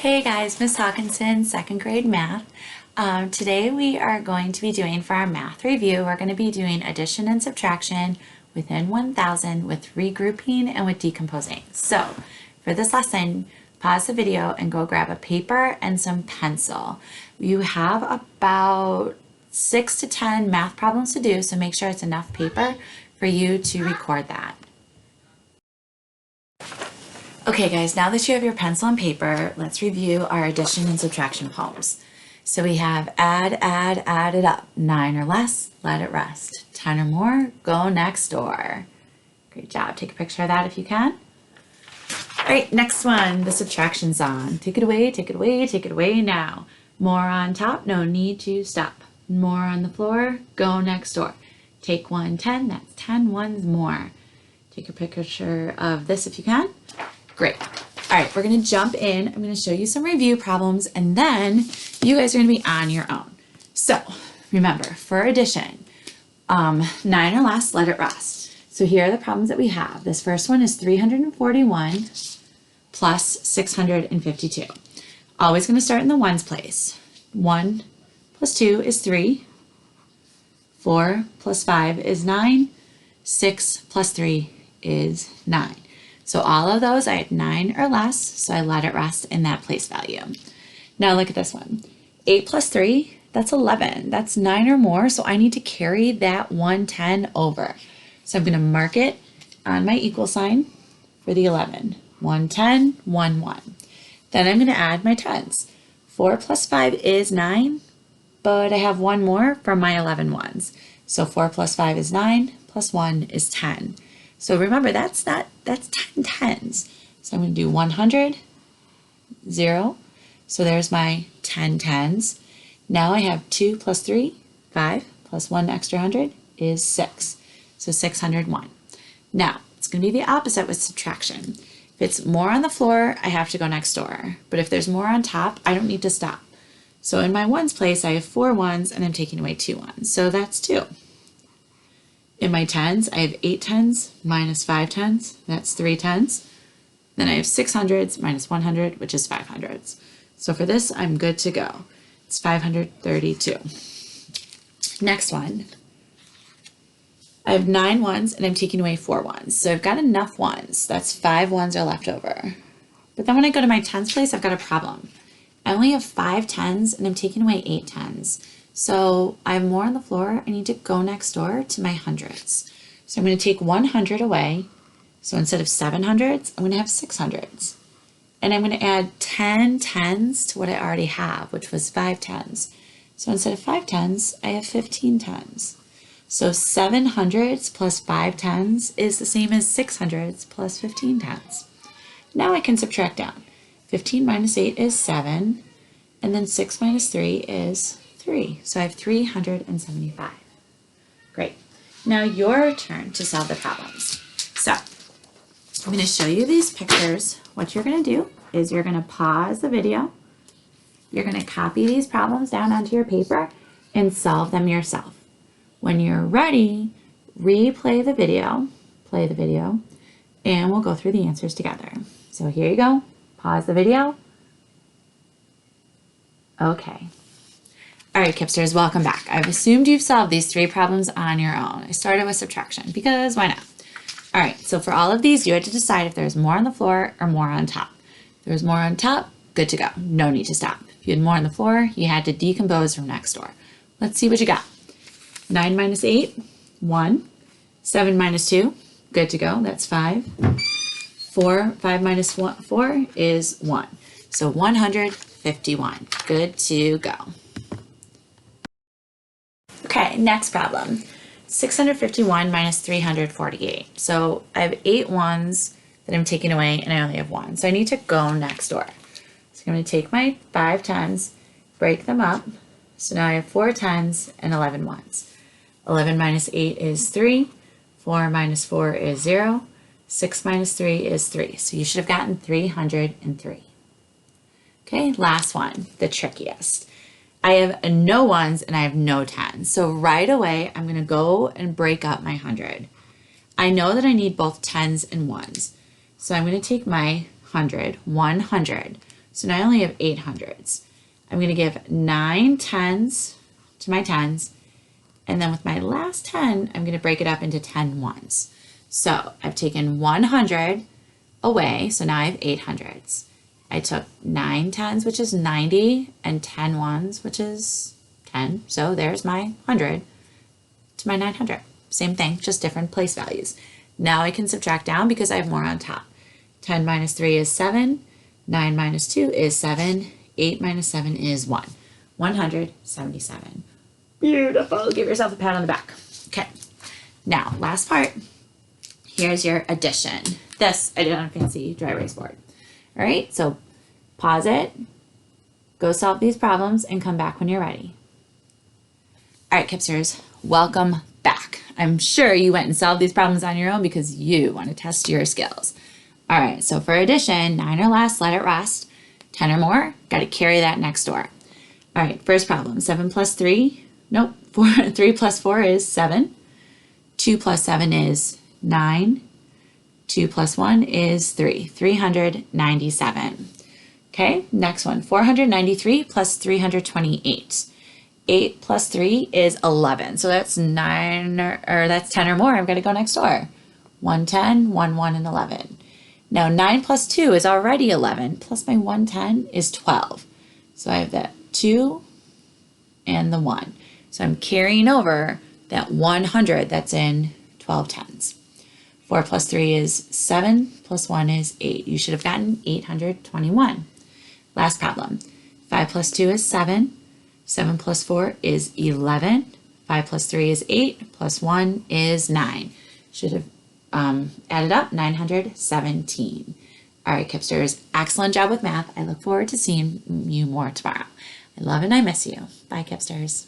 Hey guys, Miss Hawkinson, second grade math. Today we are going to be doing for our math review, we're going to be doing addition and subtraction within 1000 with regrouping and with decomposing. So for this lesson, pause the video and go grab a paper and some pencil. You have about 6 to 10 math problems to do, so make sure it's enough paper for you to record that. Okay guys, now that you have your pencil and paper, let's review our addition and subtraction poems. So we have add it up. 9 or less, let it rest. 10 or more, go next door. Great job. Take a picture of that if you can. All right, next one, the subtraction song. Take it away, take it away, take it away now. More on top, no need to stop. More on the floor, go next door. Take 1, 10, that's 10 ones more. Take a picture of this if you can. Great. All right, we're going to jump in. I'm going to show you some review problems, and then you guys are going to be on your own. So remember, for addition, 9 or less, let it rest. So here are the problems that we have. This first one is 341 plus 652. Always going to start in the ones place. 1 plus 2 is 3. 4 plus 5 is 9. 6 plus 3 is 9. So all of those, I had 9 or less, so I let it rest in that place value. Now look at this one. 8 plus 3, that's 11. That's 9 or more, so I need to carry that 110 over. So I'm going to mark it on my equal sign for the 11. 110, 1, 1. Then I'm going to add my tens. 4 plus 5 is 9, but I have one more from my 11 ones. So 4 plus 5 is 9, plus 1 is 10. So remember, that's 10 tens. So I'm going to do 100, 0. So there's my 10 tens. Now I have 2 plus 3, 5, plus 1 extra 100 is 6. So 601. Now, it's going to be the opposite with subtraction. If it's more on the floor, I have to go next door. But if there's more on top, I don't need to stop. So in my ones place, I have 4 ones, and I'm taking away 2 ones. So that's 2. In my tens, I have 8 tens minus 5 tens, that's 3 tens. Then I have 6 hundreds minus 100, which is 5 hundreds. So for this, I'm good to go. It's 532. Next one. I have 9 ones and I'm taking away 4 ones. So I've got enough ones. That's 5 ones are left over. But then when I go to my tens place, I've got a problem. I only have 5 tens and I'm taking away 8 tens. So I have more on the floor. I need to go next door to my hundreds. So I'm going to take 100 away. So instead of 700s, I'm going to have 600s. And I'm going to add 10 tens to what I already have, which was 5 tens. So instead of 5 tens, I have 15 tens. So 700s plus 5 tens is the same as 600s plus 15 tens. Now I can subtract down. 15 minus 8 is 7. And then 6 minus 3 is 3. So I have 375. Great. Now your turn to solve the problems. So I'm going to show you these pictures. What you're going to do is you're going to pause the video. You're going to copy these problems down onto your paper and solve them yourself. When you're ready, replay the video, play the video, and we'll go through the answers together. So here you go. Pause the video. Okay. All right, Kipsters, welcome back. I've assumed you've solved these 3 problems on your own. I started with subtraction because why not? All right, so for all of these, you had to decide if there's more on the floor or more on top. If there was more on top, good to go. No need to stop. If you had more on the floor, you had to decompose from next door. Let's see what you got. 9 minus 8, 1. 7 minus 2, good to go. That's 5. 5 minus 4 is 1. So 151. Good to go. Okay, next problem. 651 minus 348. So I have 8 ones that I'm taking away and I only have 1. So I need to go next door. So I'm going to take my 5 tens, break them up. So now I have 4 tens and 11 ones. 11 minus 8 is 3. 4 minus 4 is 0. 6 minus 3 is 3. So you should have gotten 303. Okay, last one, the trickiest. I have no ones and I have no tens. So right away, I'm going to go and break up my 100. I know that I need both tens and ones. So I'm going to take my 100, So now I only have 8 hundreds. I'm going to give 9 tens to my tens. And then with my last 10, I'm going to break it up into 10 ones. So I've taken 100 away. So now I have 8 hundreds. I took 9 tens, which is 90, and 10 ones, which is 10. So there's my 100 to my 900. Same thing, just different place values. Now I can subtract down because I have more on top. 10 minus 3 is 7. 9 minus 2 is 7. 8 minus 7 is 1. 177. Beautiful. Give yourself a pat on the back. Okay. Now, last part. Here's your addition. This I did on a fancy dry erase board. All right, so pause it, go solve these problems, and come back when you're ready. All right, Kipsters, welcome back. I'm sure you went and solved these problems on your own because you want to test your skills. All right, so for addition, 9 or less, let it rest. 10 or more, got to carry that next door. All right, first problem, 7 plus 3, nope, 3 plus 4 is 7. 2 plus 7 is 9. 2 plus 1 is 3, 397. Okay, next one, 493 plus 328. 8 plus 3 is 11, so that's 9, or that's 10 or more. I've got to go next door. 110, 1, and 11. Now 9 plus 2 is already 11, plus my 110 is 12. So I have that 2 and the 1. So I'm carrying over that 100 that's in 12 tens. 4 plus 3 is 7, plus 1 is 8. You should have gotten 821. Last problem. 5 plus 2 is 7. 7 plus 4 is 11. 5 plus 3 is 8, plus 1 is 9. Should have added up 917. All right, Kipsters, excellent job with math. I look forward to seeing you more tomorrow. I love and I miss you. Bye, Kipsters.